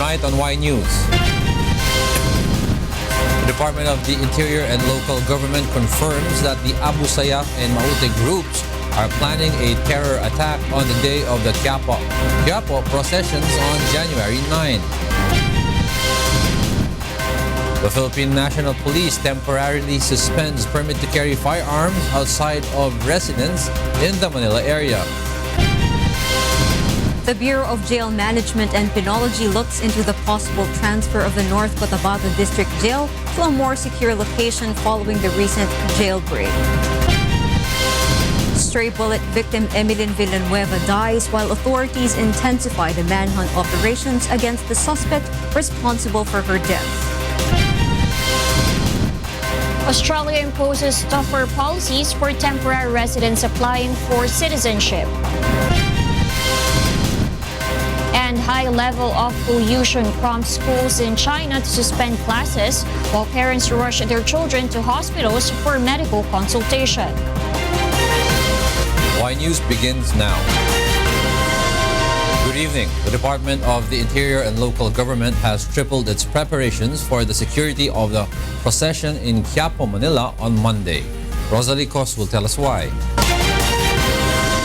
tonight on Y News. The Department of the Interior and Local Government confirms that the Abu Sayyaf and Maute groups are planning a terror attack on the day of the Quiapo processions on January 9. The Philippine National Police temporarily suspends permit to carry firearms outside of residence in the Manila area. The Bureau of Jail Management and Penology looks into the possible transfer of the North Cotabato District Jail to a more secure location following the recent jailbreak. Stray bullet victim Emilyn Villanueva dies while authorities intensify the manhunt operations against the suspect responsible for her death. Australia imposes tougher policies for temporary residents applying for citizenship. And high level of pollution prompts schools in China to suspend classes while parents rush their children to hospitals for medical consultation. Y News begins now. Good evening. The Department of the Interior and Local Government has tripled its preparations for the security of the procession in Quiapo, Manila on Monday. Rosalie Cos will tell us why.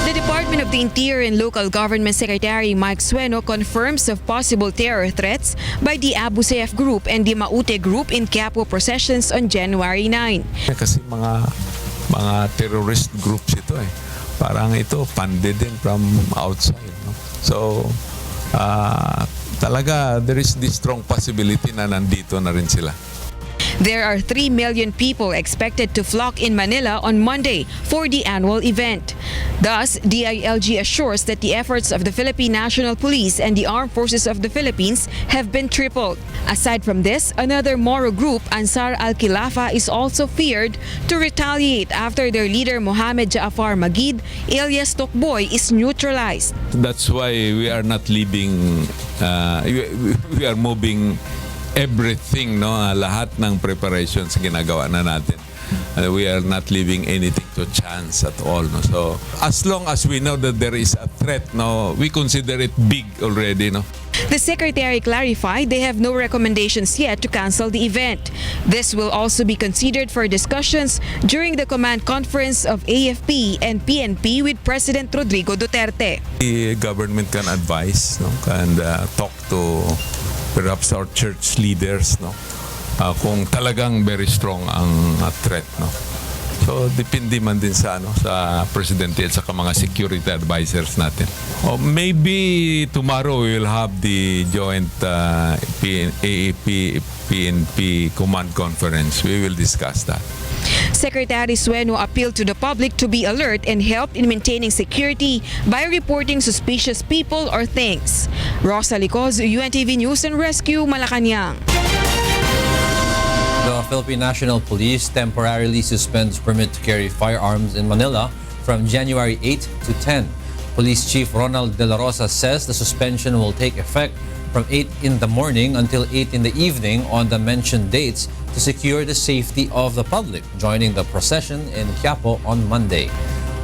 The Department of the Interior and Local Government Secretary Mike Sueno confirms of possible terror threats by the Abu Sayyaf group and the Maute group in Quiapo processions on January 9. Kasi mga terrorist groups ito eh. Parang ito funded din from outside. No? So, talaga there is this strong possibility na nandito na rin sila. There are 3 million people expected to flock in Manila on Monday for the annual event. Thus, DILG assures that the efforts of the Philippine National Police and the Armed Forces of the Philippines have been tripled. Aside from this, another Moro group, Ansar al-Khilafa, is also feared to retaliate after their leader Mohammed Jaafar Magid, alias Tokboy, is neutralized. That's why we are not leaving, we are moving everything, no? Lahat ng preparations ginagawa na natin. We are not leaving anything to chance at all. No? So, as long as we know that there is a threat, no, we consider it big already. No? The Secretary clarified they have no recommendations yet to cancel the event. This will also be considered for discussions during the command conference of AFP and PNP with President Rodrigo Duterte. The government can advise, no? And talk to perhaps our church leaders, no? Kung talagang very strong ang threat, no? So depende man din sa sa presidente at sa mga security advisors natin. Or maybe tomorrow we will have the joint AAP PNP command conference. We will discuss that. Secretary Sueno appealed to the public to be alert and help in maintaining security by reporting suspicious people or things. Rosalie Cos, UNTV News and Rescue, Malacanang. The Philippine National Police temporarily suspends permit to carry firearms in Manila from January 8 to 10. Police Chief Ronald De La Rosa says the suspension will take effect from 8 in the morning until 8 in the evening on the mentioned dates to secure the safety of the public joining the procession in Quiapo on Monday.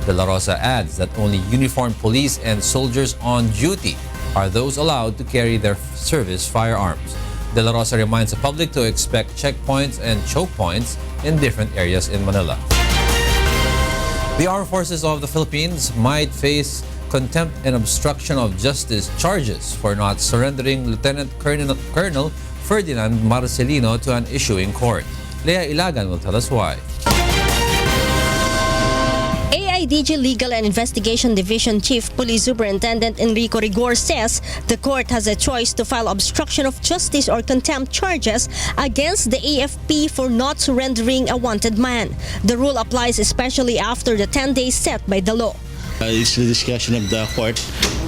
De La Rosa adds that only uniformed police and soldiers on duty are those allowed to carry their service firearms. De La Rosa reminds the public to expect checkpoints and choke points in different areas in Manila. The Armed Forces of the Philippines might face contempt and obstruction of justice charges for not surrendering Lieutenant Colonel Ferdinand Marcelino to an issuing court. Lea Ilagan will tell us why. AIDG Legal and Investigation Division Chief Police Superintendent Enrico Rigor says the court has a choice to file obstruction of justice or contempt charges against the AFP for not surrendering a wanted man. The rule applies especially after the 10 days set by the law. It's the discretion of the court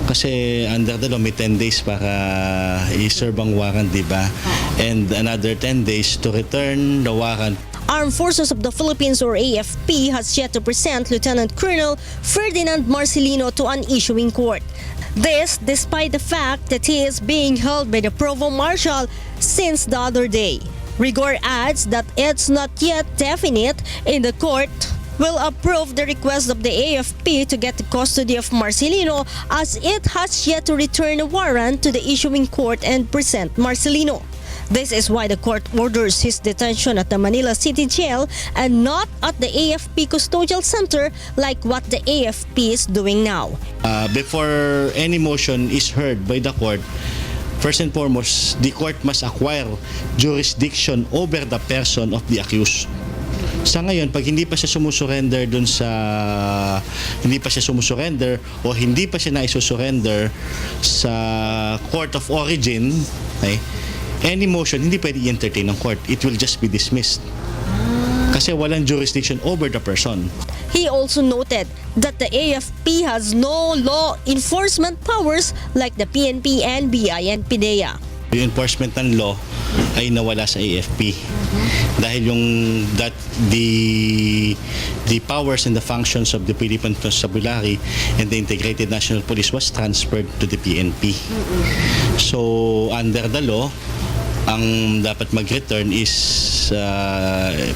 kasi under the law may 10 days para i-serve ang warrant, di ba? And another 10 days to return the warrant. Armed Forces of the Philippines or AFP has yet to present Lieutenant Colonel Ferdinand Marcelino to an issuing court. This despite the fact that he is being held by the Provost Marshal since the other day. Rigor adds that it's not yet definite in the court will approve the request of the AFP to get the custody of Marcelino, as it has yet to return a warrant to the issuing court and present Marcelino. This is why the court orders his detention at the Manila City Jail and not at the AFP Custodial Center like what the AFP is doing now. Before any motion is heard by the court, first and foremost, the court must acquire jurisdiction over the person of the accused. Sa ngayon, pag hindi pa siya sumusurrender dun sa o hindi pa siya naisusurrender sa court of origin, okay, any motion hindi pwede i-entertain ng court. It will just be dismissed. Kasi walang jurisdiction over the person. He also noted that the AFP has no law enforcement powers like the PNP, NBI, and PDEA. Yung enforcement ng law ay nawala sa AFP. Dahil yung the powers and the functions of the Philippine Constabulary and the Integrated National Police was transferred to the PNP. So under the law, ang dapat mag-return is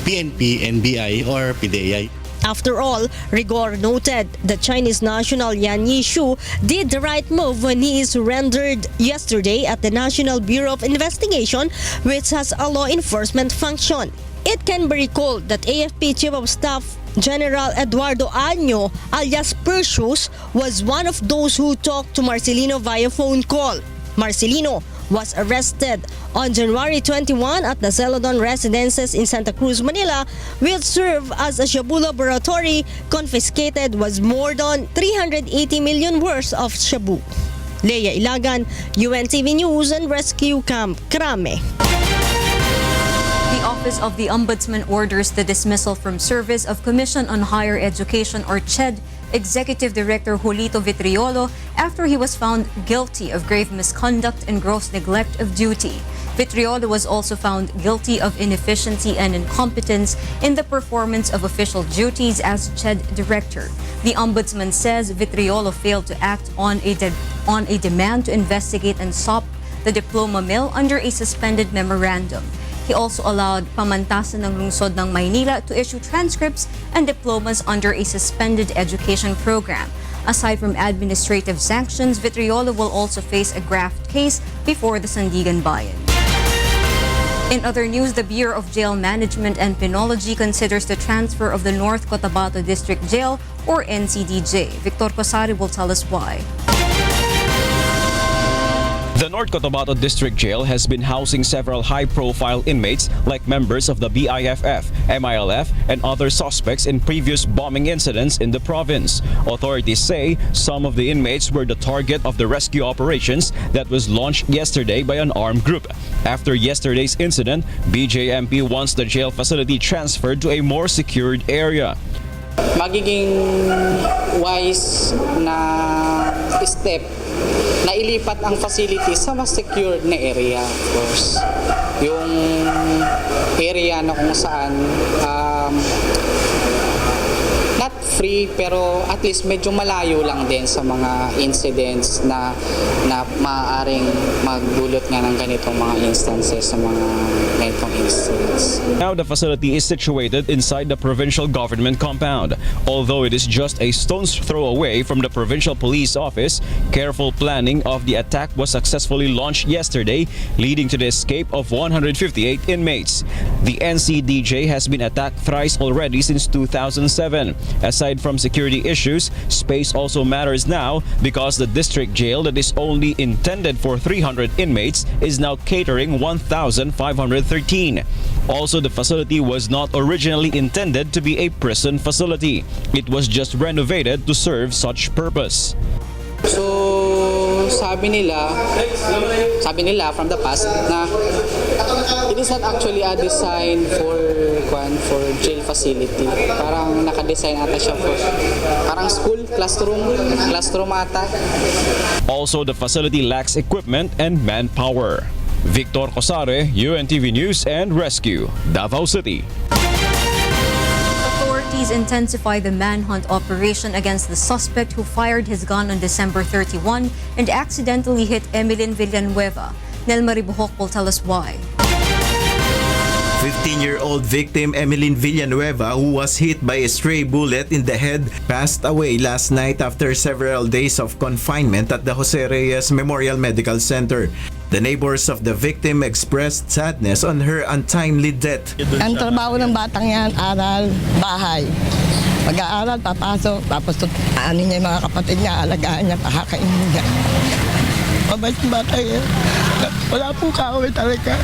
PNP, NBI, or PDEA. After all, Rigor noted the Chinese national Yan Yishu did the right move when he surrendered yesterday at the National Bureau of Investigation, which has a law enforcement function. It can be recalled that AFP Chief of Staff General Eduardo Año, alias Percius, was one of those who talked to Marcelino via phone call. Marcelino was arrested on January 21 at the Celadon Residences in Santa Cruz, Manila, which served as a shabu laboratory. Confiscated was more than 380 million worth of shabu. Leia Ilagan, UNTV News and Rescue Camp Krame. The Office of the Ombudsman orders the dismissal from service of Commission on Higher Education or CHED Executive Director Julito Vitriolo after he was found guilty of grave misconduct and gross neglect of duty. Vitriolo was also found guilty of inefficiency and incompetence in the performance of official duties as CHED Director. The Ombudsman says Vitriolo failed to act on a demand to investigate and stop the diploma mill under a suspended memorandum. He also allowed pamantasan ng lungsod ng Maynila to issue transcripts and diplomas under a suspended education program. Aside from administrative sanctions, Vitriolo will also face a graft case before the Sandigan Bayan. In other news, the Bureau of Jail Management and Penology considers the transfer of the North Cotabato District Jail or NCDJ. Victor Cosari will tell us why. The North Cotabato District Jail has been housing several high-profile inmates like members of the BIFF, MILF, and other suspects in previous bombing incidents in the province. Authorities say some of the inmates were the target of the rescue operations that was launched yesterday by an armed group. After yesterday's incident, BJMP wants the jail facility transferred to a more secured area. Magiging wise na step na ilipat ang facility sa mas secured na area, of course. Yung area na kung saan not free pero at least medyo malayo lang din sa mga incidents na maaaring magdulot nga ng ganitong mga instances sa mga ganitong incidents. Now the facility is situated inside the provincial government compound. Although it is just a stone's throw away from the provincial police office, careful planning of the attack was successfully launched yesterday, leading to the escape of 158 inmates. The NCDJ has been attacked thrice already since 2007. Aside from security issues, space also matters now because the district jail that is only intended for 300 inmates is now catering 1,513. Also, the facility was not originally intended to be a prison facility. It was just renovated to serve such purpose. So, sabi nila from the past na it is not actually a design for jail facility. Parang naka-design ata siya for parang school, classroom ata. Also, the facility lacks equipment and manpower. Victor Cosare, UNTV News and Rescue, Davao City. Authorities intensify the manhunt operation against the suspect who fired his gun on December 31 and accidentally hit Emilyn Villanueva. Nelma Ribuhok will tell us why. 15-year-old victim Emeline Villanueva, who was hit by a stray bullet in the head, passed away last night after several days of confinement at the Jose Reyes Memorial Medical Center. The neighbors of the victim expressed sadness on her untimely death. Ang trabaho ng batang yan, aral, bahay. Mag-aaral, papasok, tapos ano niya yung mga kapatid niya, alagaan niya, pakakainin niya. Mabait yung bata yan. Wala po kaaway talaga.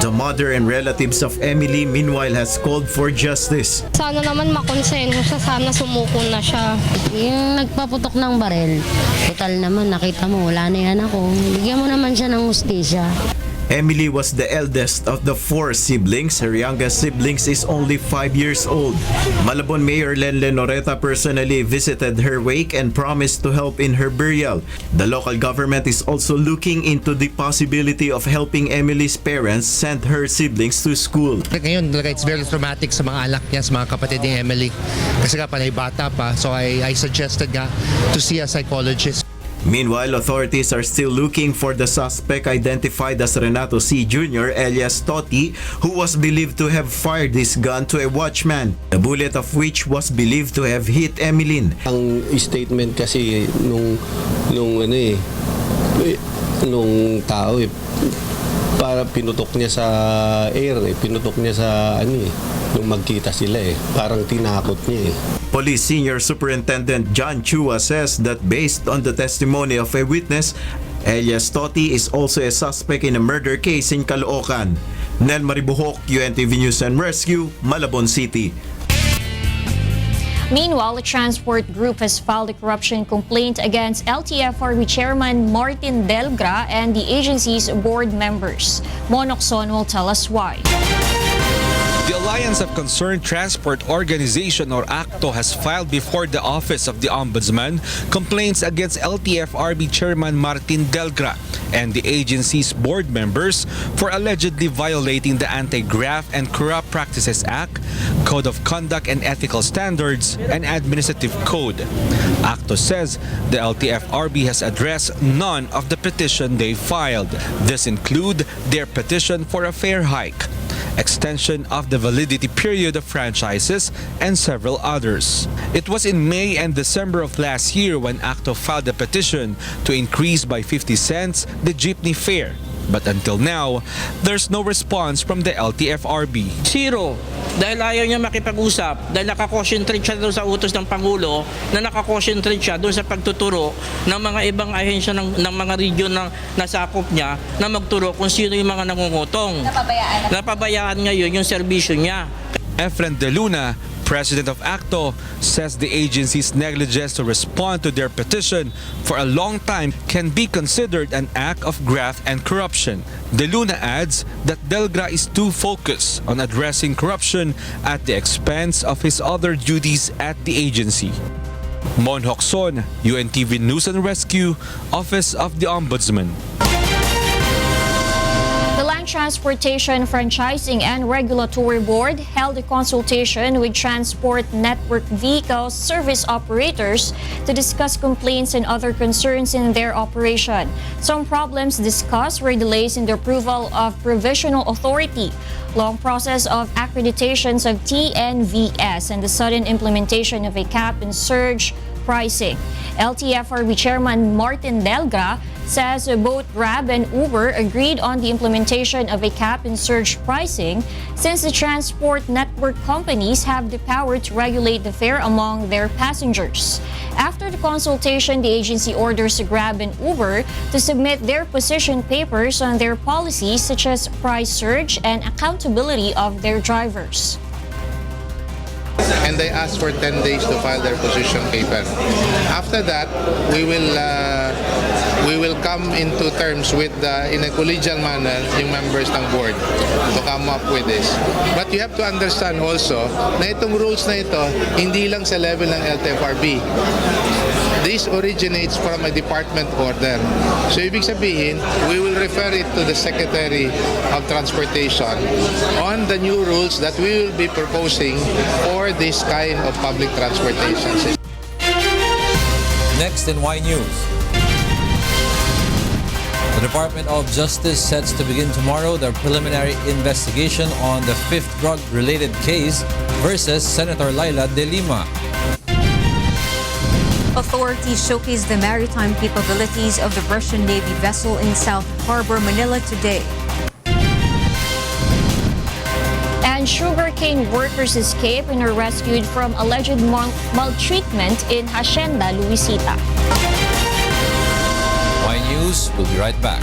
The mother and relatives of Emily meanwhile has called for justice. Sana naman makonsenso siya, sana sumuko na siya. Yung nagpaputok ng barel, total naman nakita mo wala na yan ako. Bigyan mo naman siya ng hustisya. Emily was the eldest of the 4 siblings. Her youngest siblings is only 5 years old. Malabon Mayor Lenlen Noreta personally visited her wake and promised to help in her burial. The local government is also looking into the possibility of helping Emily's parents send her siblings to school. Ngayon, it's very traumatic sa mga anak niya, sa mga kapatid ni Emily. Kasi nga panay bata pa, so I suggested nga to see a psychologist. Meanwhile, authorities are still looking for the suspect identified as Renato C. Jr. alias Totti, who was believed to have fired his gun to a watchman, the bullet of which was believed to have hit Emeline. Ang statement kasi nung tao para pinutok niya sa air pinutok niya sa nung magkita sila parang tinakot niya Police Senior Superintendent John Chua says that based on the testimony of a witness, alias Totti is also a suspect in a murder case in Caloocan. Nel Maribuhok, UNTV News and Rescue, Malabon City. Meanwhile, the transport group has filed a corruption complaint against LTFRB Chairman Martin Delgra and the agency's board members. Monokson will tell us why. The Alliance of Concerned Transport Organization or ACTO has filed before the Office of the Ombudsman complaints against LTFRB Chairman Martin Delgra and the agency's board members for allegedly violating the Anti-Graft and Corrupt Practices Act, Code of Conduct and Ethical Standards, and Administrative Code. ACTO says the LTFRB has addressed none of the petition they filed. This include their petition for a fare hike, extension of the validity period of franchises, and several others. It was in May and December of last year when ACTO filed a petition to increase by 50 cents the jeepney fare. But until now, there's no response from the LTFRB. Zero. Dahil ayaw niya makipag-usap, dahil nakakonsentrate siya doon sa utos ng Pangulo, na nakakonsentrate siya doon sa pagtuturo ng mga ibang ahensya ng mga region na nasakop niya na magturo kung sino yung mga nangungutong. Napabayaan ngayon yung serbisyo niya. Efren De Luna, President of ACTO, says the agency's negligence to respond to their petition for a long time can be considered an act of graft and corruption. De Luna adds that Delgra is too focused on addressing corruption at the expense of his other duties at the agency. Mon Hokson, UNTV News and Rescue, Office of the Ombudsman. The Land Transportation Franchising and Regulatory Board held a consultation with Transport Network Vehicle Service Operators to discuss complaints and other concerns in their operation. Some problems discussed were delays in the approval of provisional authority, long process of accreditations of TNVS, and the sudden implementation of a cap and surge pricing. LTFRB Chairman Martin Delgra says both Grab and Uber agreed on the implementation of a cap and surge pricing since the transport network companies have the power to regulate the fare among their passengers. After the consultation, the agency orders Grab and Uber to submit their position papers on their policies such as price surge and accountability of their drivers. And they asked for 10 days to file their position paper. After that, we will come into terms with in a collegial manner yung members ng board to come up with this. But you have to understand also na itong rules na ito hindi lang sa level ng LTFRB. This originates from a department order. So ibig sabihin, we will refer it to the Secretary of Transportation on the new rules that we will be proposing for this kind of public transportation. Next in Y News. The The Department of Justice sets to begin tomorrow their preliminary investigation on the fifth drug-related case versus Senator Laila de Lima. Authorities showcased the maritime capabilities of the Russian Navy vessel in South Harbor, Manila today. And sugarcane workers escape and are rescued from alleged maltreatment in Hacienda, Luisita. Y News will be right back.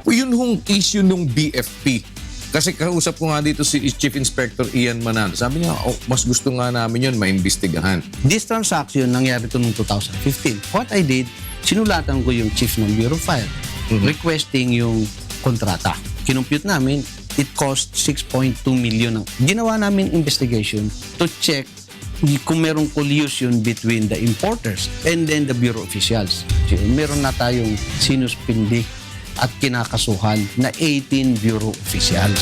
Yun hong issue nung BFP. Kasi kausap ko nga dito si Chief Inspector Ian Manalo. Sabi niya, mas gusto nga namin yun maimbestigahan. This transaction nangyari ito noong 2015. What I did, sinulatan ko yung chief ng Bureau of Fire requesting yung kontrata. Kinumpute namin, it cost 6.2 million. Ginawa namin investigation to check kung merong collusion between the importers and then the Bureau officials. So, meron na tayong sinuspindi at kinakasuhan na 18 Bureau officials.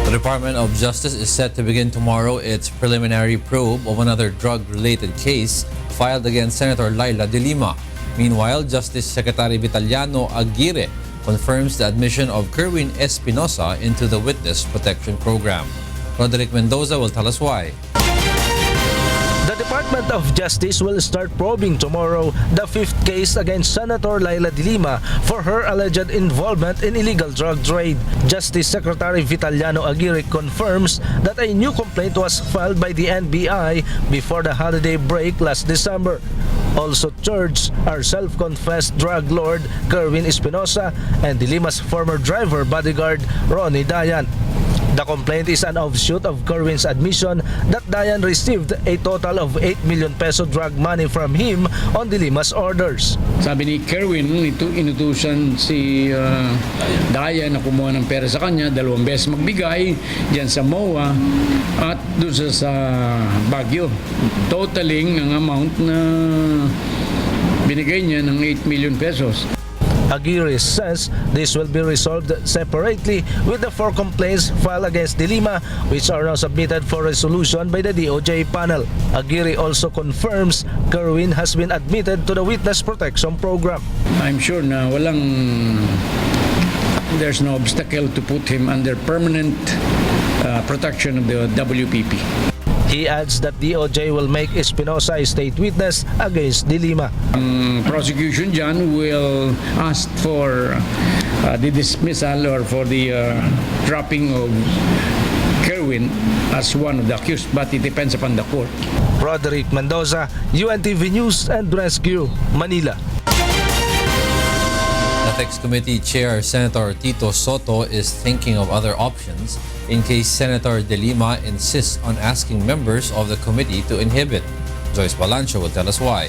The Department of Justice is set to begin tomorrow its preliminary probe of another drug-related case filed against Senator Laila de Lima. Meanwhile, Justice Secretary Vitaliano Aguirre confirms the admission of Kerwin Espinosa into the Witness Protection Program. Roderick Mendoza will tell us why. The Department of Justice will start probing tomorrow the fifth case against Senator Laila de Lima for her alleged involvement in illegal drug trade. Justice Secretary Vitaliano Aguirre confirms that a new complaint was filed by the NBI before the holiday break last December. Also charged are self-confessed drug lord Kerwin Espinosa and de Lima's former driver bodyguard Ronnie Dayan. The complaint is an offshoot of Kerwin's admission that Dayan received a total of 8 million peso drug money from him on de Lima's orders. Sabi ni Kerwin, inutusan si Dayan na kumuha ng pera sa kanya, 2 beses magbigay diyan sa MOA at doon sa Baguio. Totaling ang amount na binigay niya ng 8 million pesos. Aguirre says this will be resolved separately with the 4 complaints filed against de Lima, which are now submitted for resolution by the DOJ panel. Aguirre also confirms Kerwin has been admitted to the Witness Protection Program. I'm sure na there's no obstacle to put him under permanent protection of the WPP. He adds that DOJ will make Espinosa a state witness against de Lima. Prosecution dyan will ask for the dismissal or for the dropping of Kerwin as one of the accused, but it depends upon the court. Roderick Mendoza, UNTV News and Rescue, Manila. Ethics Committee Chair Senator Tito Soto is thinking of other options in case Senator de Lima insists on asking members of the committee to inhibit. Joyce Balancho will tell us why.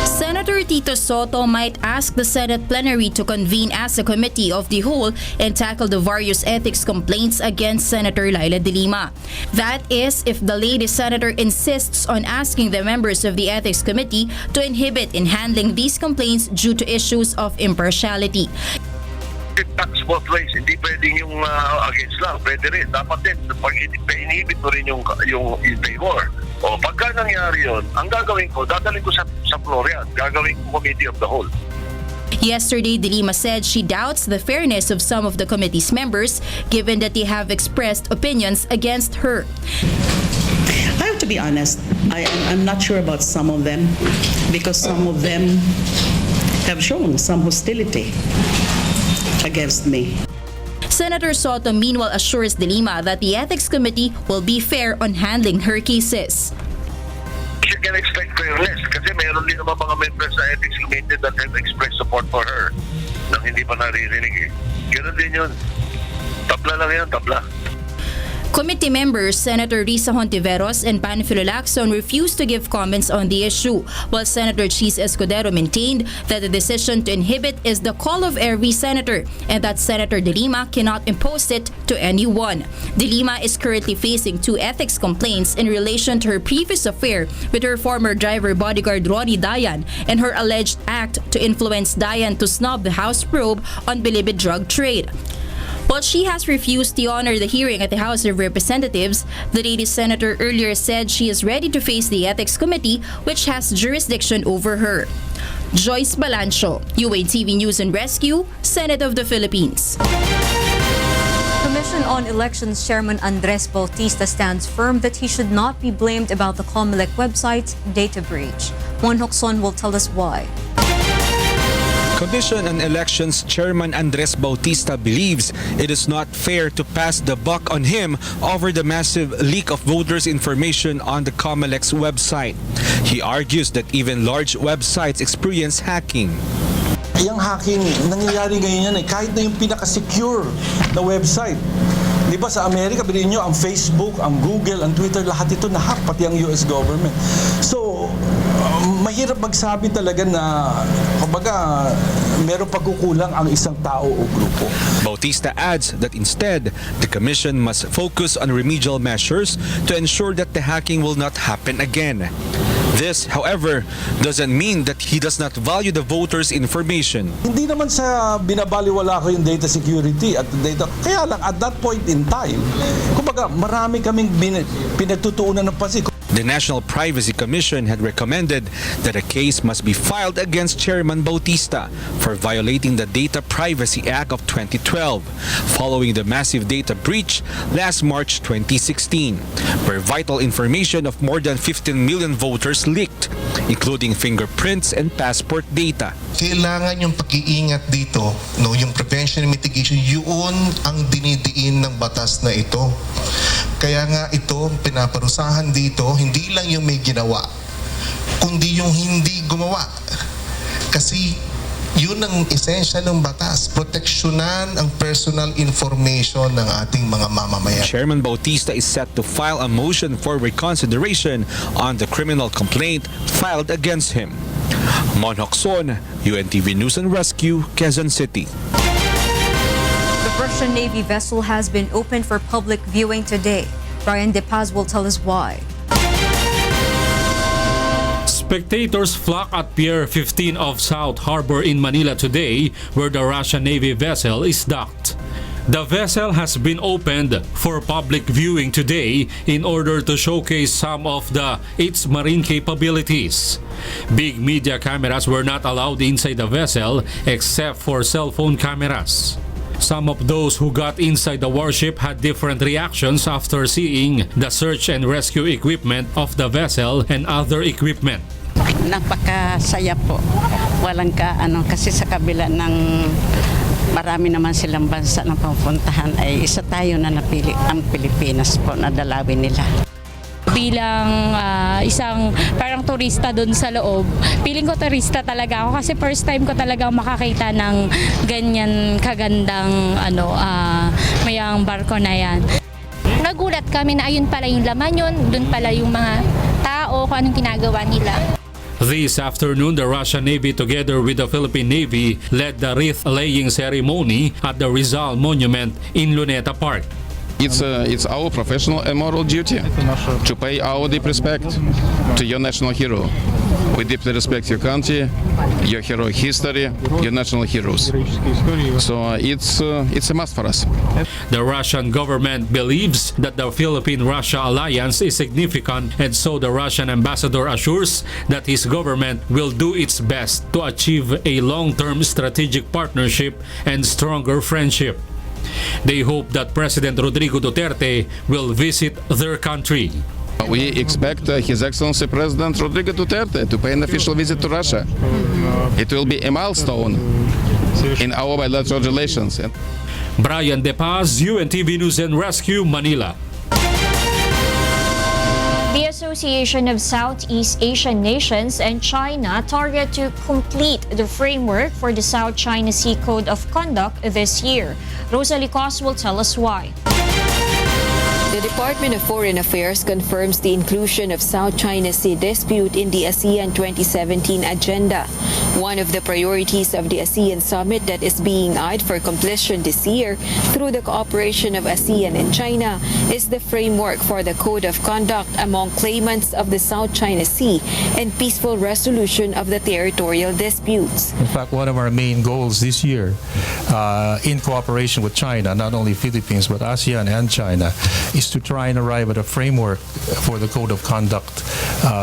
Senator Tito Soto might ask the Senate plenary to convene as a committee of the whole and tackle the various ethics complaints against Senator Laila de Lima. That is, if the lady senator insists on asking the members of the ethics committee to inhibit in handling these complaints due to issues of impartiality. It talks both ways. Hindi pwedeng yung against lang. Pwede rin. Dapat din, pag inhibit mo rin yung in favor. O pagka nangyari yun, ang gagawin ko, dadalhin ko sa floor yan. Gagawin ko committee of the whole. Yesterday, de Lima said she doubts the fairness of some of the committee's members given that they have expressed opinions against her. I have to be honest, I'm not sure about some of them because some of them have shown some hostility against me. Senator Soto meanwhile assures De Lima that the Ethics Committee will be fair on handling her cases. She can expect fairness kasi mayroon din naman mga members sa Ethics Committee that have expressed support for her nang hindi pa naririnig eh. Ganun din yun. Tabla lang yan, tabla. Committee members Senator Risa Hontiveros and Panfilo Lacson refused to give comments on the issue, while Senator Chis Escudero maintained that the decision to inhibit is the call of every senator and that Senator De Lima cannot impose it to anyone. De Lima is currently facing 2 ethics complaints in relation to her previous affair with her former driver bodyguard Ronnie Dayan and her alleged act to influence Dayan to snub the House probe on Bilibid drug trade. While she has refused to honor the hearing at the House of Representatives, the lady senator earlier said she is ready to face the Ethics Committee, which has jurisdiction over her. Joyce Balancho, UNTV News and Rescue, Senate of the Philippines. Commission on Elections Chairman Andres Bautista stands firm that he should not be blamed about the COMELEC website's data breach. Juan Hocson will tell us why. Commission on Elections Chairman Andres Bautista believes it is not fair to pass the buck on him over the massive leak of voters' information on the COMELEC's website. He argues that even large websites experience hacking. Yung hacking, nangyayari ngayon yan eh, kahit na yung pinaka-secure na website. Di ba sa Amerika, bilhin nyo, ang Facebook, ang Google, ang Twitter, lahat ito na-hack, pati ang US government. So, mahirap magsabi talaga na, kumbaga, meron pagkukulang ang isang tao o grupo. Bautista adds that instead, the Commission must focus on remedial measures to ensure that the hacking will not happen again. This, however, doesn't mean that he does not value the voters' information. Hindi naman sa binabaliwala ko yung data security at data. Kaya lang, at that point in time, kumbaga, marami kaming pinagtutuunan ng pansin. The National Privacy Commission had recommended that a case must be filed against Chairman Bautista for violating the Data Privacy Act of 2012 following the massive data breach last March 2016, where vital information of more than 15 million voters leaked, including fingerprints and passport data. Kailangan yung pag-iingat dito, no, yung prevention and mitigation, yun ang dinidiin ng batas na ito. Kaya nga ito, pinaparusahan dito, hindi lang yung may ginawa, kundi yung hindi gumawa. Kasi yun ang esensya ng batas, proteksyonan ang personal information ng ating mga mamamayan. Chairman Bautista is set to file a motion for reconsideration on the criminal complaint filed against him. Mon Hocson, UNTV News and Rescue, Quezon City. The Russian Navy vessel has been opened for public viewing today. Brian De Paz will tell us why. Spectators flock at Pier 15 of South Harbor in Manila today, where the Russian Navy vessel is docked. The vessel has been opened for public viewing today in order to showcase some of its marine capabilities. Big media cameras were not allowed inside the vessel except for cell phone cameras. Some of those who got inside the warship had different reactions after seeing the search and rescue equipment of the vessel and other equipment. Napakasaya po. Walang kasi sa kabila ng marami naman silang bansa na pupuntahan ay isa tayo na napili, ang Pilipinas po na dalawin nila. Bilang isang parang turista doon sa loob, feeling ko turista talaga ako kasi first time ko talagang makakita ng ganyan kagandang mayang barko na yan. Nagulat kami na ayun pala yung laman yun, doon pala yung mga tao, kung anong ginagawa nila. This afternoon, the Russian Navy together with the Philippine Navy led the wreath-laying ceremony at the Rizal Monument in Luneta Park. It's our professional and moral duty to pay our deep respect to your national hero. We deeply respect your country, your heroic history, your national heroes. So it's a must for us. The Russian government believes that the Philippine-Russia alliance is significant, and so the Russian ambassador assures that his government will do its best to achieve a long-term strategic partnership and stronger friendship. They hope that President Rodrigo Duterte will visit their country. We expect His Excellency President Rodrigo Duterte to pay an official visit to Russia. It will be a milestone in our bilateral relations. Brian De Paz, UNTV News and Rescue, Manila. The Association of Southeast Asian Nations and China target to complete the framework for the South China Sea Code of Conduct this year. Rosalie Cos will tell us why. The Department of Foreign Affairs confirms the inclusion of South China Sea dispute in the ASEAN 2017 agenda. One of the priorities of the ASEAN summit that is being eyed for completion this year through the cooperation of ASEAN and China is the framework for the Code of Conduct among claimants of the South China Sea and peaceful resolution of the territorial disputes. In fact, one of our main goals this year, in cooperation with China, not only Philippines but ASEAN and China, is to try and arrive at a framework for the Code of Conduct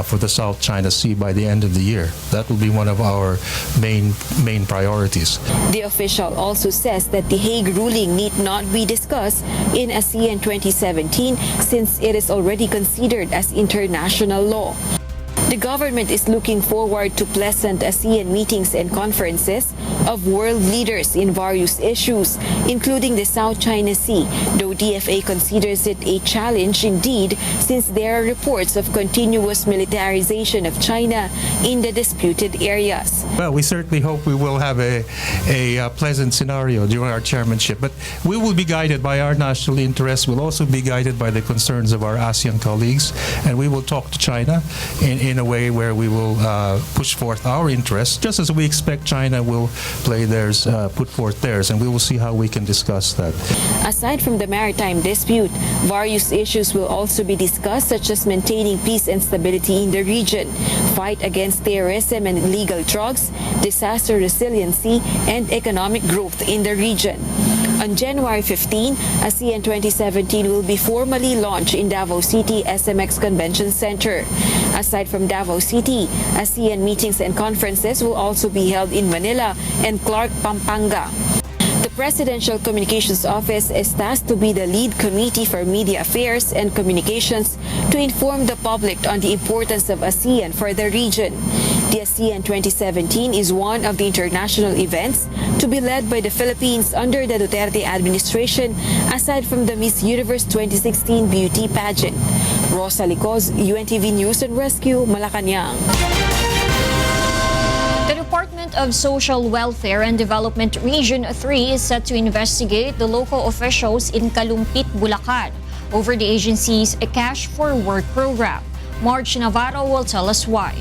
for the South China Sea by the end of the year. That will be one of our main priorities. The official also says that the Hague ruling need not be discussed in ASEAN 2017 since it is already considered as international law. The government is looking forward to pleasant ASEAN meetings and conferences of world leaders in various issues, including the South China Sea, though DFA considers it a challenge indeed since there are reports of continuous militarization of China in the disputed areas. Well, we certainly hope we will have a pleasant scenario during our chairmanship, but we will be guided by our national interests. We'll also be guided by the concerns of our ASEAN colleagues, and we will talk to China in a way where we will push forth our interests, just as we expect China will play theirs, put forth theirs, and we will see how we can discuss that. Aside from the maritime dispute, various issues will also be discussed, such as maintaining peace and stability in the region, fight against terrorism and illegal drugs, disaster resiliency, and economic growth in the region. On January 15, ASEAN 2017 will be formally launched in Davao City SMX Convention Center. Aside from Davao City, ASEAN meetings and conferences will also be held in Manila and Clark, Pampanga. The Presidential Communications Office is tasked to be the lead committee for media affairs and communications to inform the public on the importance of ASEAN for the region. The ASEAN 2017 is one of the international events to be led by the Philippines under the Duterte administration, aside from the Miss Universe 2016 beauty pageant. Rosalie Cos, UNTV News and Rescue, Malacanang. The Department of Social Welfare and Development Region 3 is set to investigate the local officials in Kalumpit, Bulacan over the agency's Cash for Work program. Marge Navarro will tell us why.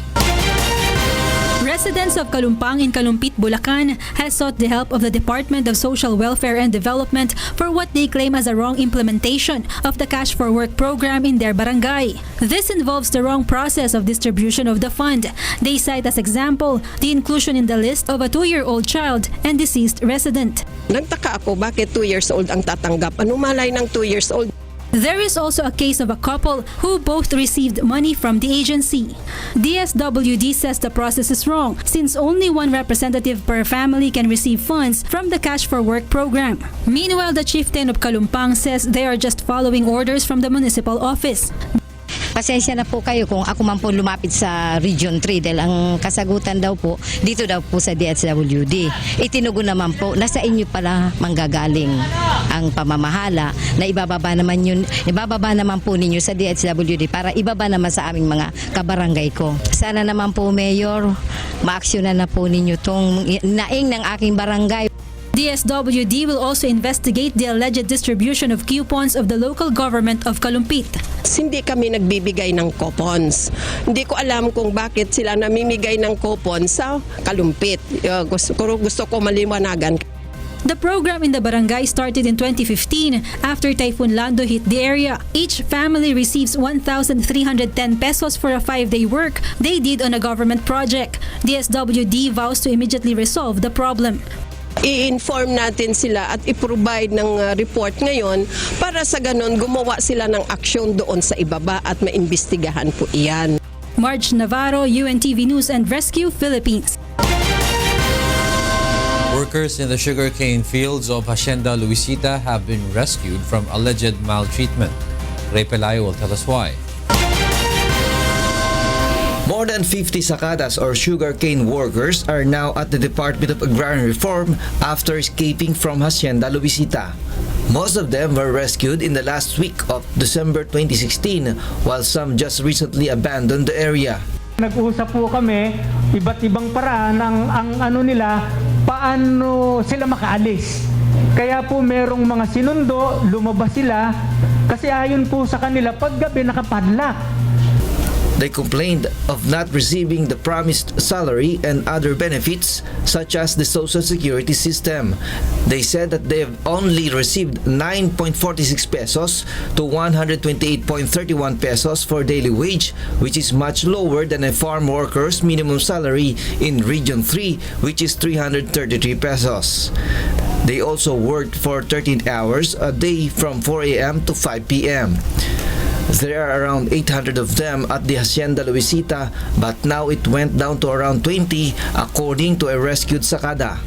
Residents of Kalumpang in Kalumpit, Bulacan has sought the help of the Department of Social Welfare and Development for what they claim as a wrong implementation of the Cash for Work program in their barangay. This involves the wrong process of distribution of the fund. They cite as example the inclusion in the list of a 2-year-old child and deceased resident. Nagtaka ako bakit 2 years old ang tatanggap. Ano malay ng 2 years old? There is also a case of a couple who both received money from the agency. DSWD says the process is wrong since only one representative per family can receive funds from the Cash for Work program. Meanwhile, the chieftain of Kalumpang says they are just following orders from the municipal office. Pasensya na po kayo kung ako man po lumapit sa Region 3 dahil ang kasagutan daw po dito daw po sa DSWD. Itinugon naman po, nasa inyo pala manggagaling ang pamamahala na ibababa naman po ninyo sa DSWD para ibaba naman sa aming mga kabarangay ko. Sana naman po, Mayor, maaksyonan na po ninyo tong naing ng aking barangay. DSWD will also investigate the alleged distribution of coupons of the local government of Kalumpit. Hindi kami nagbibigay ng coupons. Hindi ko alam kung bakit sila namimigay ng coupons sa Kalumpit. Gusto ko maliwanagan. The program in the barangay started in 2015 after Typhoon Lando hit the area. Each family receives 1,310 pesos for a 5-day work they did on a government project. DSWD vows to immediately resolve the problem. I-inform natin sila at i-provide ng report ngayon para sa ganon gumawa sila ng aksyon doon sa ibaba at maimbestigahan po iyan. Marge Navarro, UNTV News and Rescue, Philippines. Workers in the sugarcane fields of Hacienda Luisita have been rescued from alleged maltreatment. Ray Pelayo will tell us why. More than 50 sakadas or sugarcane workers are now at the Department of Agrarian Reform after escaping from Hacienda Luisita. Most of them were rescued in the last week of December 2016, while some just recently abandoned the area. Nag-usap po kami, iba't ibang paraan ang ano nila, paano sila makaalis. Kaya po merong mga sinundo, lumabas sila, kasi ayon po sa kanila, paggabi nakapadlock. They complained of not receiving the promised salary and other benefits such as the Social Security system. They said that they have only received 9.46 pesos to 128.31 pesos for daily wage, which is much lower than a farm worker's minimum salary in Region 3, which is 333 pesos. They also worked for 13 hours a day from 4 a.m. to 5 p.m. There are around 800 of them at the Hacienda Luisita, but now it went down to around 20 according to a rescued sakada.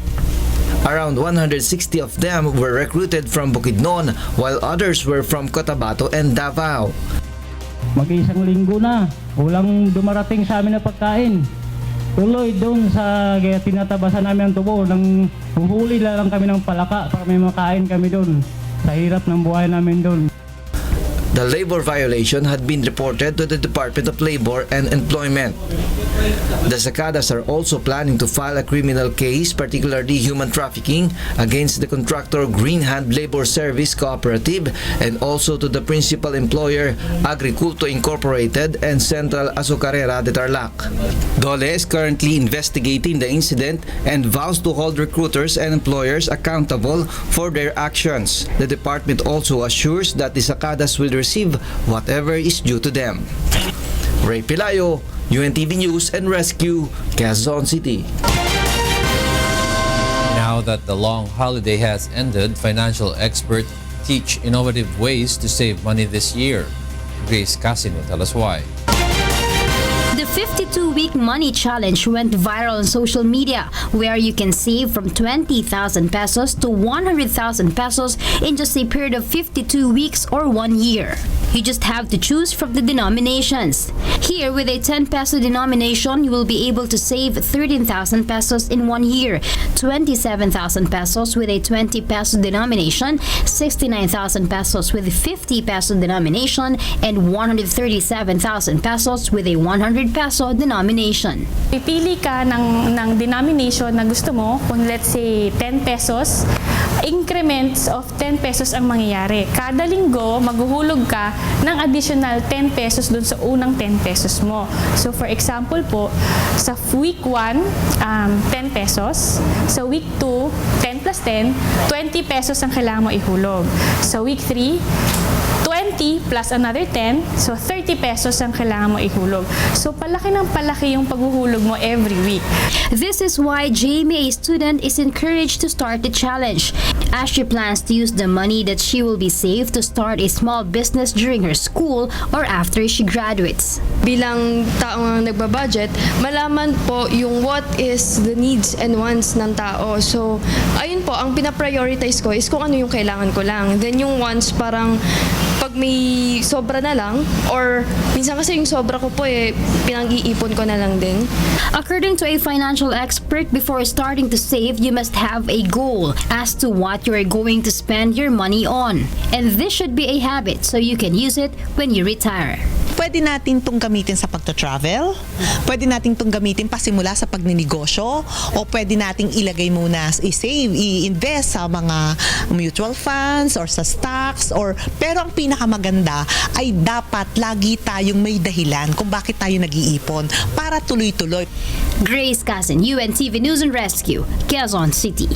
Around 160 of them were recruited from Bukidnon, while others were from Cotabato and Davao. Mag-isang linggo na, walang dumarating sa amin na pagkain. Tuloy doon sa tinatabasan namin ang tubo, nang huhuli lang kami ng palaka para may makain kami doon. Sa hirap ng buhay namin doon. The labor violation had been reported to the Department of Labor and Employment. The Sakadas are also planning to file a criminal case, particularly human trafficking, against the contractor Green Hand Labor Service Cooperative and also to the principal employer Agriculto Incorporated and Central Azucarera de Tarlac. DOLE is currently investigating the incident and vows to hold recruiters and employers accountable for their actions. The department also assures that the Sakadas will receive whatever is due to them. Ray Pilayo, UNTV News and Rescue, Quezon City. Now that the long holiday has ended, financial experts teach innovative ways to save money this year. Grace Casin will tell us why. The 52-week money challenge went viral on social media, where you can save from 20,000 pesos to 100,000 pesos in just a period of 52 weeks or 1 year. You just have to choose from the denominations. Here, with a 10 peso denomination, you will be able to save 13,000 pesos in 1 year, 27,000 pesos with a 20 peso denomination, 69,000 pesos with a 50 peso denomination, and 137,000 pesos with a 100 peso denomination. Pipili ka ng denomination na gusto mo, kung let's say 10 pesos, increments of 10 pesos ang mangyayari. Kada linggo, maghuhulog ka ng additional 10 pesos dun sa unang 10 pesos mo. So for example po, sa week 1, 10 pesos. Sa week 2, 10 plus 10, 20 pesos ang kailangan mo ihulog. Sa week 3, 20 plus another 10, so 30 pesos ang kailangan mo ihulog. So palaki ng palaki yung paghuhulog mo every week. This is why Jamie, a student, is encouraged to start the challenge, as she plans to use the money that she will be saved to start a small business during her school or after she graduates. Bilang taong nagbabudget, malaman po yung what is the needs and wants ng tao. So, ayun po, ang pinaprioritize ko is kung ano yung kailangan ko lang. Then yung wants, parang pag may sobra na lang, or minsan kasi yung sobra ko po pinag-iipon ko na lang din. According to a financial expert, before starting to save, you must have a goal as to what you are going to spend your money on. And this should be a habit so you can use it when you retire. Pwede natin itong gamitin sa pagto-travel, pwede natin itong gamitin pasimula sa pagninegosyo, o pwede nating ilagay muna, i-save, i-invest sa mga mutual funds or sa stocks, pero ang pinakamaganda ay dapat lagi tayong may dahilan kung bakit tayo nag-iipon para tuloy-tuloy. Grace Casin, UNTV News and Rescue, Quezon City.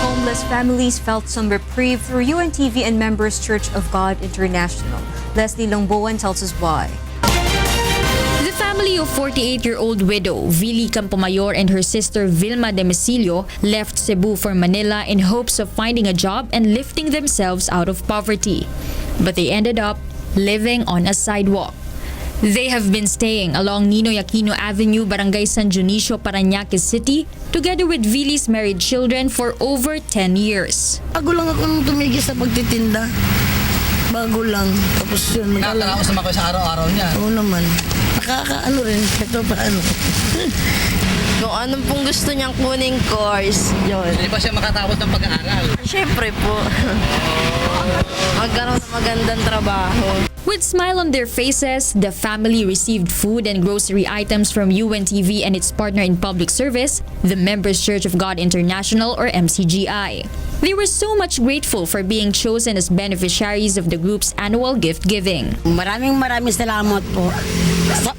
Homeless families felt some reprieve through UNTV and Members Church of God International. Leslie Longboan tells us why. The family of 48-year-old widow Vili Campomayor and her sister Vilma Demecilio left Cebu for Manila in hopes of finding a job and lifting themselves out of poverty. But they ended up living on a sidewalk. They have been staying along Ninoy Aquino Avenue, Barangay San Dionisio, Parañaque City, together with Vili's married children for over 10 years. Bago lang ako nung tumigil sa pagtitinda. Bago lang. Tapos yun. Nakakaraos naman kayo sa araw-araw niya. Oo naman. Nakakaano rin. Ito paano. Kung anong pong gusto niyang kuning course, yun. Hindi ba siya makatapos ng pag-aaral? Siyempre po. Magkaroon ng magandang trabaho. With smile on their faces, the family received food and grocery items from UNTV and its partner in public service, the Members Church of God International or MCGI. They were so much grateful for being chosen as beneficiaries of the group's annual gift giving. Maraming salamat po. So,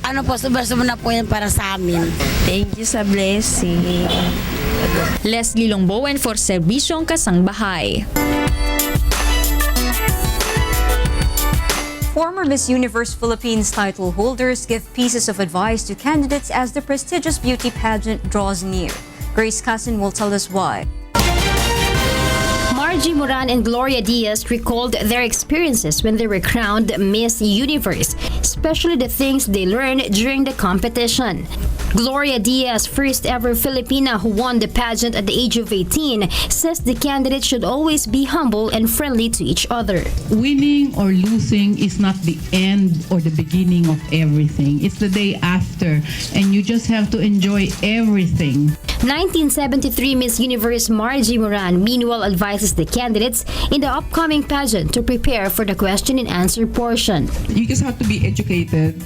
sobra-sobra na po yan para sa amin. Thank you sa blessing. Leslie Longbowen for Serbisyong Kasangbahay. Former Miss Universe Philippines title holders give pieces of advice to candidates as the prestigious beauty pageant draws near. Grace Cassin will tell us why. Margie Moran and Gloria Diaz recalled their experiences when they were crowned Miss Universe, especially the things they learned during the competition. Gloria Diaz, first ever Filipina who won the pageant at the age of 18, says the candidate should always be humble and friendly to each other. Winning or losing is not the end or the beginning of everything. It's the day after, and you just have to enjoy everything. 1973 Miss Universe Margie Moran meanwhile advises the candidates in the upcoming pageant to prepare for the question and answer portion. You just have to be educated.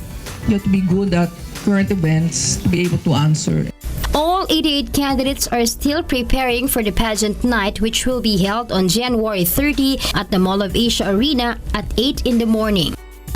You have to be good at current events to be able to answer. All 88 candidates are still preparing for the pageant night, which will be held on January 30 at the Mall of Asia Arena at 8 in the morning.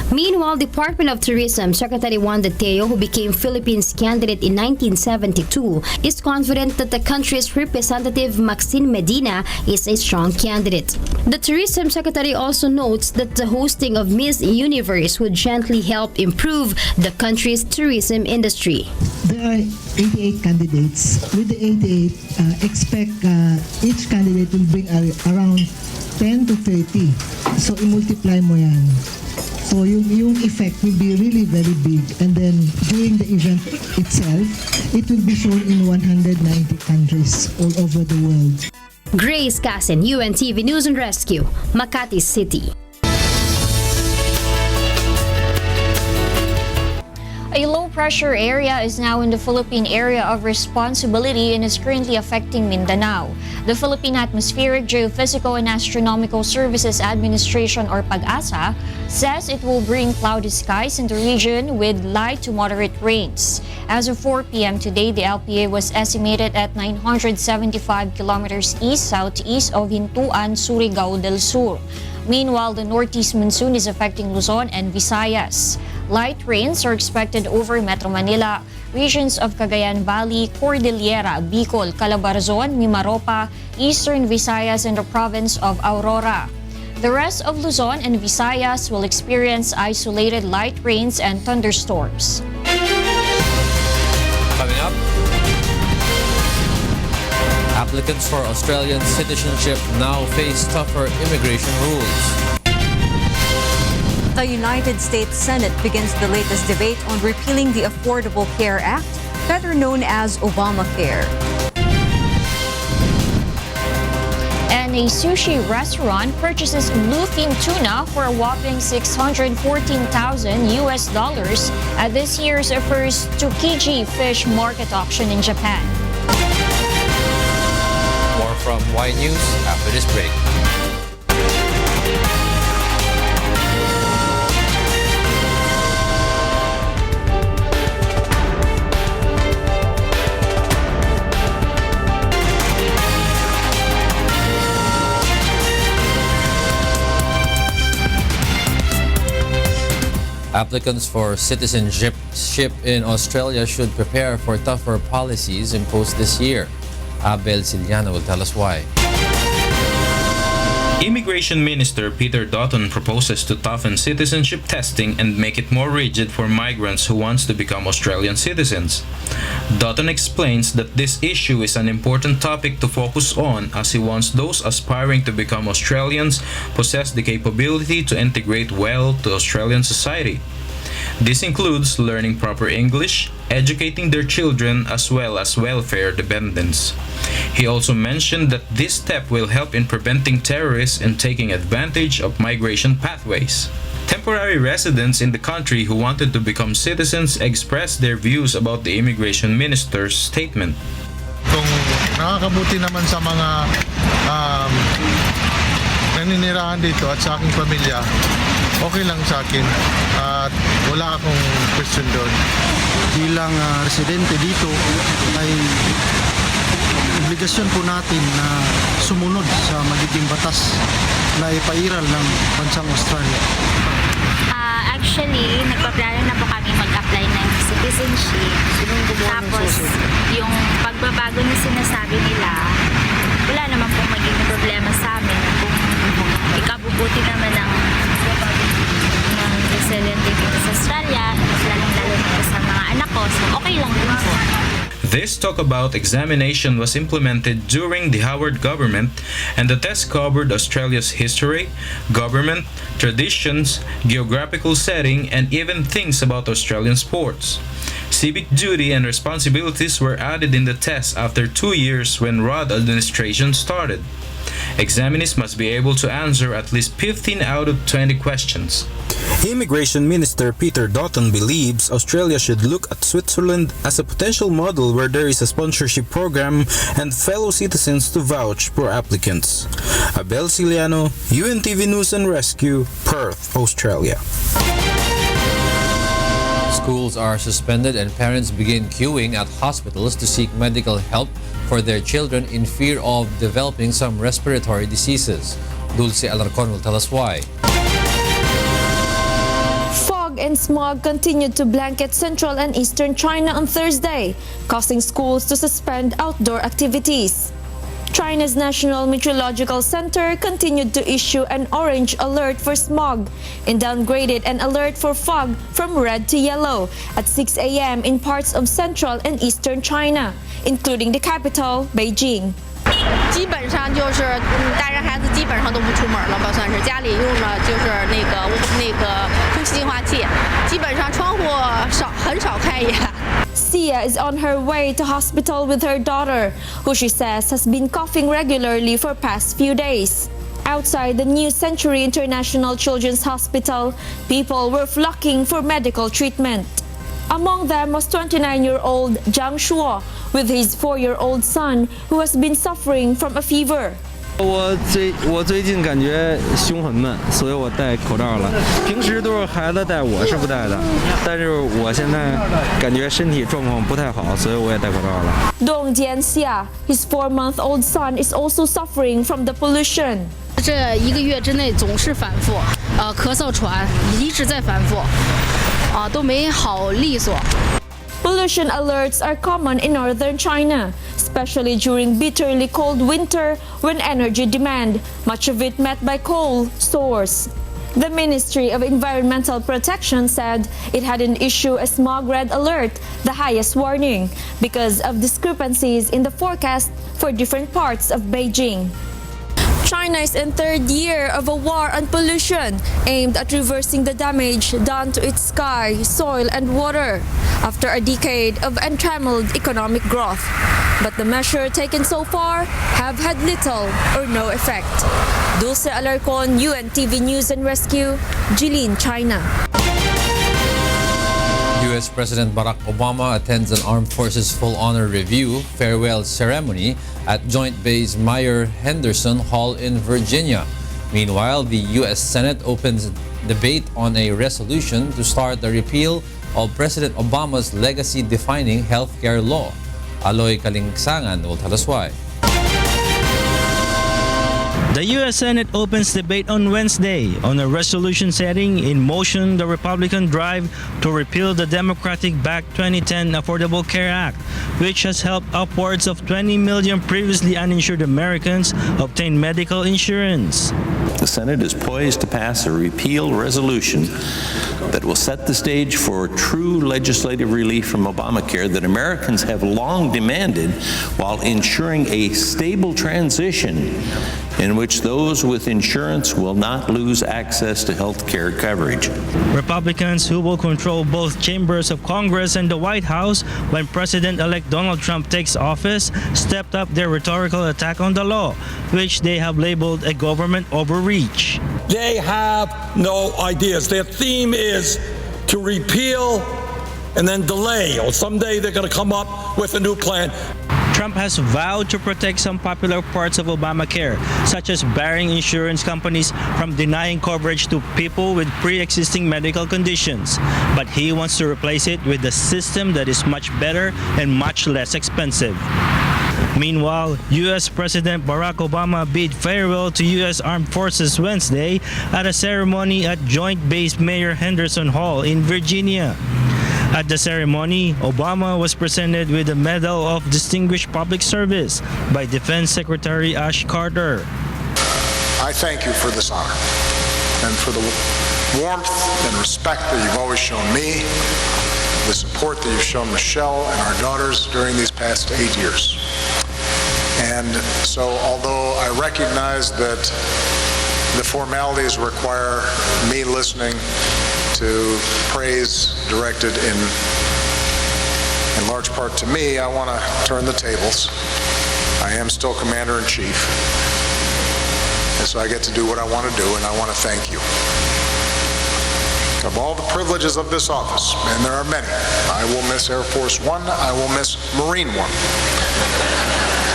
Meanwhile, Department of Tourism Secretary Wanda Teo, who became Philippines candidate in 1972, is confident that the country's representative Maxine Medina is a strong candidate. The Tourism Secretary also notes that the hosting of Miss Universe would gently help improve the country's tourism industry. There are 88 candidates. With the 88, expect each candidate will bring around 10 to 30. So, i-multiply mo yan. So yung effect will be really very big, and then during the event itself, it will be shown in 190 countries all over the world. Grace Cassin, UNTV News and Rescue, Makati City. A low-pressure area is now in the Philippine Area of Responsibility and is currently affecting Mindanao. The Philippine Atmospheric, Geophysical and Astronomical Services Administration or PAGASA says it will bring cloudy skies in the region with light to moderate rains. As of 4 p.m. today, the LPA was estimated at 975 kilometers east-southeast of Hintuan, Surigao del Sur. Meanwhile, the northeast monsoon is affecting Luzon and Visayas. Light rains are expected over Metro Manila, regions of Cagayan Valley, Cordillera, Bicol, Calabarzon, Mimaropa, Eastern Visayas, and the province of Aurora. The rest of Luzon and Visayas will experience isolated light rains and thunderstorms. Coming up, applicants for Australian citizenship now face tougher immigration rules. The United States Senate begins the latest debate on repealing the Affordable Care Act, better known as Obamacare. And a sushi restaurant purchases bluefin tuna for a whopping $614,000 at this year's first Tsukiji fish market auction in Japan. More from Y News after this break. Applicants for citizenship in Australia should prepare for tougher policies imposed this year. Abel Siliano will tell us why. Immigration Minister Peter Dutton proposes to toughen citizenship testing and make it more rigid for migrants who want to become Australian citizens. Dutton explains that this issue is an important topic to focus on as he wants those aspiring to become Australians possess the capability to integrate well to Australian society. This includes learning proper English, educating their children, as well as welfare dependents. He also mentioned that this step will help in preventing terrorists and taking advantage of migration pathways. Temporary residents in the country who wanted to become citizens expressed their views about the immigration minister's statement. Kung nakakabuti naman sa mga naninirahan dito at sa aking pamilya, okay lang sa akin at wala akong question doon. Bilang residente dito ay obligasyon po natin na sumunod sa magiging batas na ipairal ng bansang Australia. Actually, nagpaplano na po kami mag-apply ng citizenship. Tapos, yung pagbabago na sinasabi nila, wala naman pong magiging problema sa amin. Kung ikabubuti naman ng resident dito sa Australia, lalong-lalo na sa mga anak ko, so okay lang din po. This talk about examination was implemented during the Howard government, and the test covered Australia's history, government, traditions, geographical setting, and even things about Australian sports. Civic duty and responsibilities were added in the test after 2 years when Rudd administration started. Examinees must be able to answer at least 15 out of 20 questions. Immigration Minister Peter Dutton believes Australia should look at Switzerland as a potential model where there is a sponsorship program and fellow citizens to vouch for applicants. Abel Ciliano, UNTV News and Rescue, Perth, Australia. Schools are suspended and parents begin queuing at hospitals to seek medical help for their children in fear of developing some respiratory diseases. Dulce Alarcon will tell us why. Fog and smog continued to blanket central and eastern China on Thursday, causing schools to suspend outdoor activities. China's National Meteorological Center continued to issue an orange alert for smog and downgraded an alert for fog from red to yellow at 6 a.m. in parts of central and eastern China, including the capital, Beijing. 基本上就是带着孩子基本上都不出门了吧，算是家里用的就是那个空气净化器，基本上窗户很少开也。 Sia is on her way to hospital with her daughter, who she says has been coughing regularly for past few days. Outside the New Century International Children's Hospital, people were flocking for medical treatment. Among them was 29-year-old Zhang Shuo with his 4-year-old son who has been suffering from a fever. 我最近感觉胸很闷，所以我戴口罩了。平时都是孩子戴，我是不戴的。但是我现在感觉身体状况不太好，所以我也戴口罩了。 Dong Jianxia, his 4-month-old son, is also suffering from the pollution. 这1个月之内总是反复，咳嗽喘，一直在反复，都没好利索。 Pollution alerts are common in northern China, especially during bitterly cold winter when energy demand, much of it met by coal, soars. The Ministry of Environmental Protection said it hadn't issued a smog red alert, the highest warning, because of discrepancies in the forecast for different parts of Beijing. China is in third year of a war on pollution aimed at reversing the damage done to its sky, soil and water after a decade of untrammeled economic growth. But the measures taken so far have had little or no effect. Dulce Alarcon, UNTV News and Rescue, Jilin, China. U.S. President Barack Obama attends an Armed Forces Full Honor Review farewell ceremony at Joint Base Myer-Henderson Hall in Virginia. Meanwhile, the U.S. Senate opens debate on a resolution to start the repeal of President Obama's legacy-defining healthcare law. Aloy Kalingsangan will tell us why. The U.S. Senate opens debate on Wednesday on a resolution setting in motion the Republican drive to repeal the Democratic-backed 2010 Affordable Care Act, which has helped upwards of 20 million previously uninsured Americans obtain medical insurance. The Senate is poised to pass a repeal resolution that will set the stage for true legislative relief from Obamacare that Americans have long demanded while ensuring a stable transition in which those with insurance will not lose access to health care coverage. Republicans, who will control both chambers of Congress and the White House when President-elect Donald Trump takes office, stepped up their rhetorical attack on the law, which they have labeled a government overreach. They have no ideas. Their theme is to repeal and then delay, or someday they're going to come up with a new plan. Trump has vowed to protect some popular parts of Obamacare, such as barring insurance companies from denying coverage to people with pre-existing medical conditions. But he wants to replace it with a system that is much better and much less expensive. Meanwhile, U.S. President Barack Obama bid farewell to U.S. Armed Forces Wednesday at a ceremony at Joint Base Mayor Henderson Hall in Virginia. At the ceremony, Obama was presented with the Medal of Distinguished Public Service by Defense Secretary Ash Carter. I thank you for this honor and for the warmth and respect that you've always shown me, the support that you've shown Michelle and our daughters during these past 8 years. And so, although I recognize that the formalities require me listening to praise directed in large part to me, I want to turn the tables. I am still Commander-in-Chief, and so I get to do what I want to do, and I want to thank you. Of all the privileges of this office, and there are many, I will miss Air Force One, I will miss Marine One.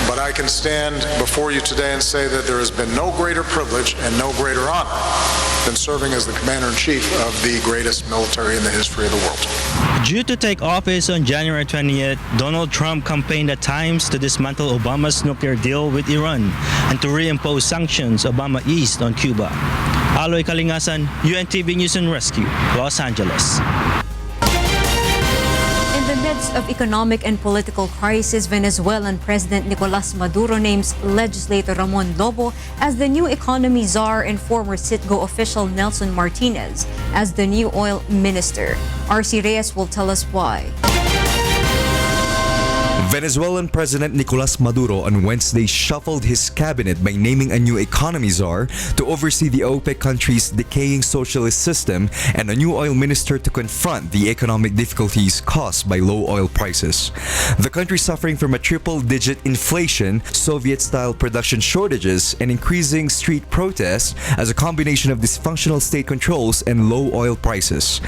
But I can stand before you today and say that there has been no greater privilege and no greater honor than serving as the Commander-in-Chief of the greatest military in the history of the world. Due to take office on January 20th, Donald Trump campaigned at times to dismantle Obama's nuclear deal with Iran and to reimpose sanctions Obama eased on Cuba. Aloy Kalingasan, UNTV News and Rescue, Los Angeles. In the midst of economic and political crisis, Venezuelan President Nicolas Maduro names legislator Ramon Lobo as the new economy czar and former Citgo official Nelson Martinez as the new oil minister. RC Reyes will tell us why. Venezuelan President Nicolas Maduro on Wednesday shuffled his cabinet by naming a new economy czar to oversee the OPEC country's decaying socialist system and a new oil minister to confront the economic difficulties caused by low oil prices. The country suffering from a triple-digit inflation, Soviet-style production shortages, and increasing street protests as a combination of dysfunctional state controls and low oil prices.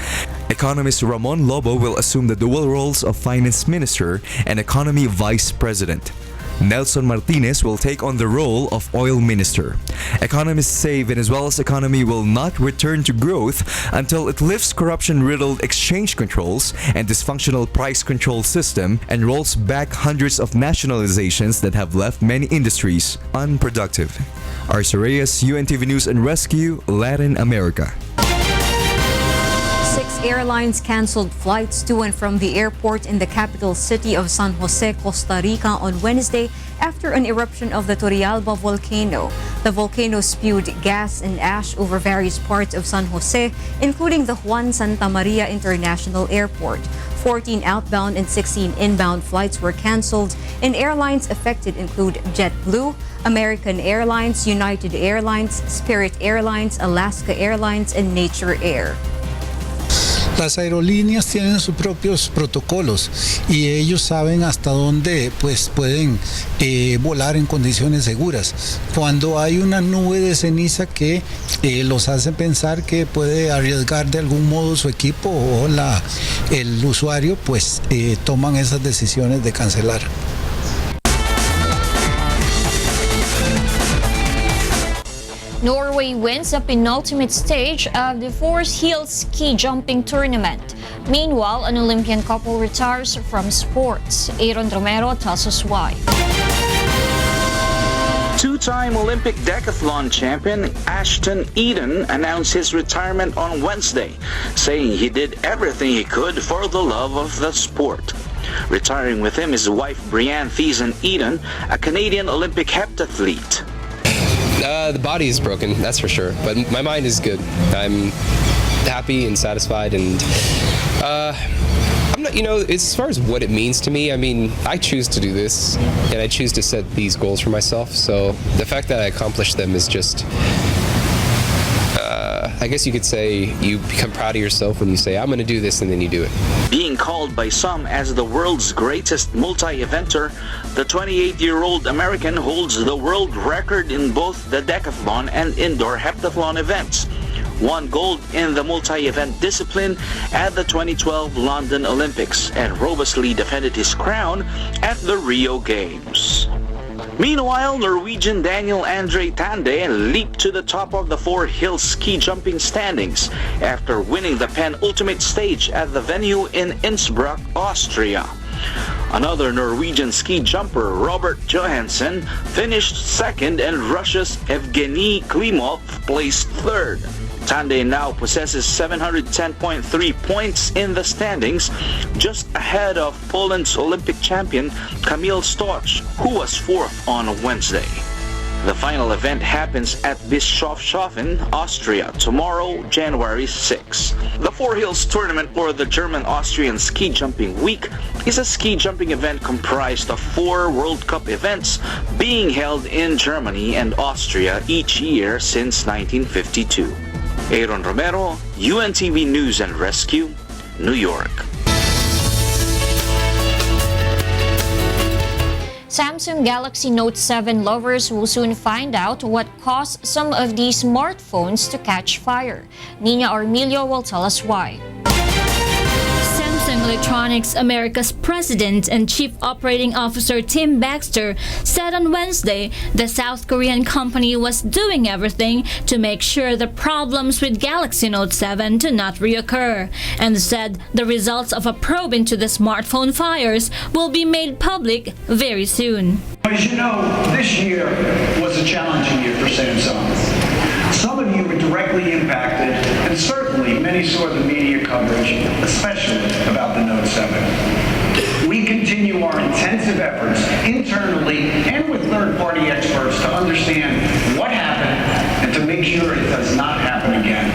Economist Ramon Lobo will assume the dual roles of finance minister and economy vice president. Nelson Martinez will take on the role of oil minister. Economists say Venezuela's economy will not return to growth until it lifts corruption-riddled exchange controls and dysfunctional price control system and rolls back hundreds of nationalizations that have left many industries unproductive. Arce Reyes, UNTV News and Rescue, Latin America. 6 airlines canceled flights to and from the airport in the capital city of San Jose, Costa Rica on Wednesday after an eruption of the Turrialba volcano. The volcano spewed gas and ash over various parts of San Jose, including the Juan Santa Maria International Airport. 14 outbound and 16 inbound flights were canceled, and airlines affected include JetBlue, American Airlines, United Airlines, Spirit Airlines, Alaska Airlines, and Nature Air. Las aerolíneas tienen sus propios protocolos y ellos saben hasta dónde pues pueden volar en condiciones seguras. Cuando hay una nube de ceniza que los hace pensar que puede arriesgar de algún modo su equipo o el usuario, pues toman esas decisiones de cancelar. Norway wins a penultimate stage of the Forest Hills ski jumping tournament. Meanwhile, an Olympian couple retires from sports. Aaron Romero tells us why. Two-time Olympic decathlon champion Ashton Eden announced his retirement on Wednesday, saying he did everything he could for the love of the sport. Retiring with him is his wife Brianne Thiessen Eden, a Canadian Olympic heptathlete. The body is broken, that's for sure, but my mind is good. I'm happy and satisfied, and I'm not, as far as what it means to me, I mean, I choose to do this, and I choose to set these goals for myself, so the fact that I accomplished them is just, I guess you could say you become proud of yourself when you say, I'm going to do this, and then you do it. Being called by some as the world's greatest multi-eventer, the 28-year-old American holds the world record in both the decathlon and indoor heptathlon events. Won gold in the multi-event discipline at the 2012 London Olympics and robustly defended his crown at the Rio Games. Meanwhile, Norwegian Daniel Andre Tande leaped to the top of the Four Hills ski jumping standings after winning the penultimate stage at the venue in Innsbruck, Austria. Another Norwegian ski jumper, Robert Johansen, finished second and Russia's Evgeny Klimov placed third. Tande now possesses 710.3 points in the standings, just ahead of Poland's Olympic champion Kamil Stoch, who was fourth on Wednesday. The final event happens at Bischofshofen, Austria, tomorrow, January 6. The Four Hills Tournament, or the German-Austrian Ski Jumping Week, is a ski jumping event comprised of 4 World Cup events being held in Germany and Austria each year since 1952. Aaron Romero, UNTV News and Rescue, New York. Samsung Galaxy Note 7 lovers will soon find out what caused some of these smartphones to catch fire. Nina Armilio will tell us why. Samsung Electronics America's president and chief operating officer Tim Baxter said on Wednesday the South Korean company was doing everything to make sure the problems with Galaxy Note 7 do not reoccur, and said the results of a probe into the smartphone fires will be made public very soon. As you know, this year was a challenging year for Samsung. Some of you were directly impacted, and certainly many saw the media coverage, especially about the Note 7. We continue our intensive efforts internally and with third-party experts to understand what happened and to make sure it does not happen again.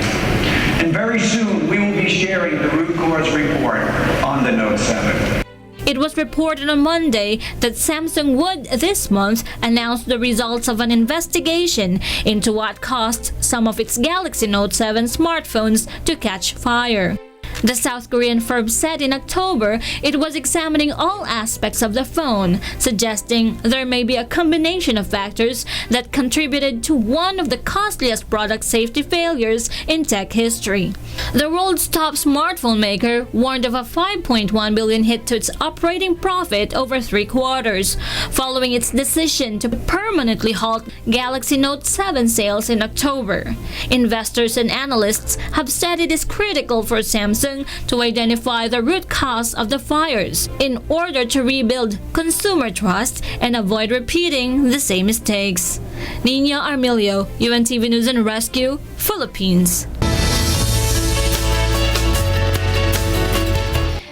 And very soon, we will be sharing the root cause report on the Note 7. It was reported on Monday that Samsung would this month announce the results of an investigation into what caused some of its Galaxy Note 7 smartphones to catch fire. The South Korean firm said in October it was examining all aspects of the phone, suggesting there may be a combination of factors that contributed to one of the costliest product safety failures in tech history. The world's top smartphone maker warned of a 5.1 billion hit to its operating profit over 3 quarters, following its decision to permanently halt Galaxy Note 7 sales in October. Investors and analysts have said it is critical for Samsung to identify the root cause of the fires in order to rebuild consumer trust and avoid repeating the same mistakes. Nina Armilio, UNTV News and Rescue, Philippines.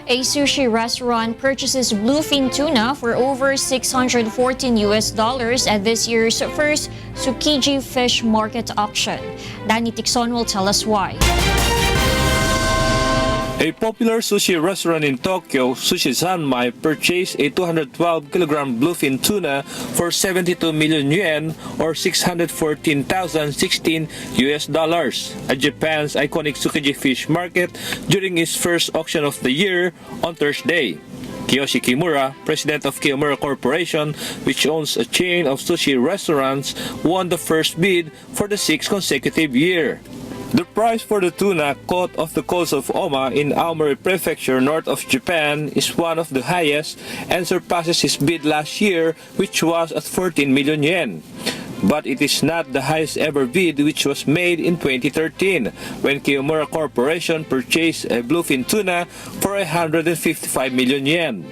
A sushi restaurant purchases bluefin tuna for over $614 at this year's first Tsukiji Fish Market auction. Danny Tixon will tell us why. A popular sushi restaurant in Tokyo, Sushi Zanmai, purchased a 212-kilogram bluefin tuna for 72 million yen or $614,016 at Japan's iconic Tsukiji Fish Market during its first auction of the year on Thursday. Kiyoshi Kimura, president of Kimura Corporation, which owns a chain of sushi restaurants, won the first bid for the 6th consecutive year. The price for the tuna caught off the coast of Oma in Aomori Prefecture, north of Japan, is one of the highest and surpasses his bid last year, which was at 14 million yen. But it is not the highest ever bid, which was made in 2013, when Kimura Corporation purchased a bluefin tuna for 155 million yen.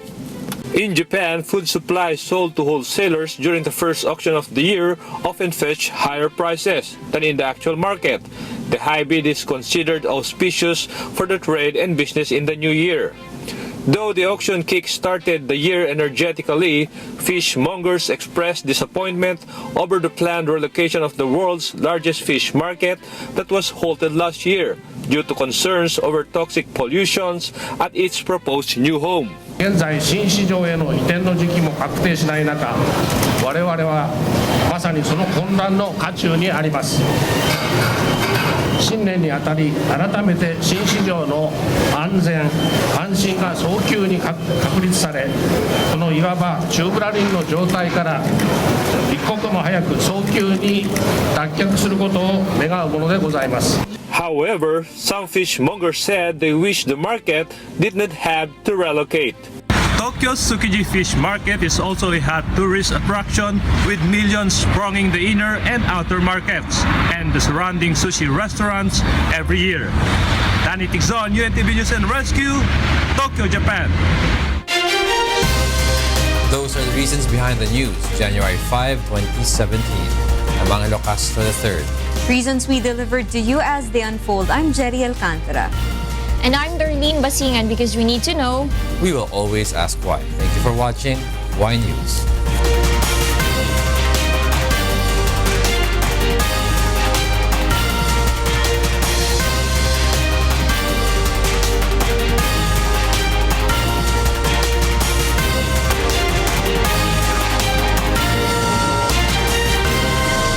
In Japan, food supplies sold to wholesalers during the first auction of the year often fetch higher prices than in the actual market. The high bid is considered auspicious for the trade and business in the new year. Though the auction kick-started the year energetically, fishmongers expressed disappointment over the planned relocation of the world's largest fish market that was halted last year due to concerns over toxic pollutions at its proposed new home. 現在新市場への移転の時期も確定しない中、我々はまさにその混乱の渦中にあります。新年にあたり改めて新市場の安全安心が早急に確立され、このいわば宙ぶらりんの状態から一刻も早く早急に脱却することを願うものでございます。 However, some fishmongers said they wish the market did not have to relocate. Tokyo's Tsukiji Fish Market is also a hot tourist attraction with millions thronging the inner and outer markets and the surrounding sushi restaurants every year. Danny Tigzon, UNTV News and Rescue, Tokyo, Japan. Those are the reasons behind the news, January 5, 2017. I'm Angelo Castro III. Reasons we delivered to you as they unfold. I'm Gerry Alcantara. And I'm Darlene Basingan, because we need to know. We will always ask why. Thank you for watching Y News.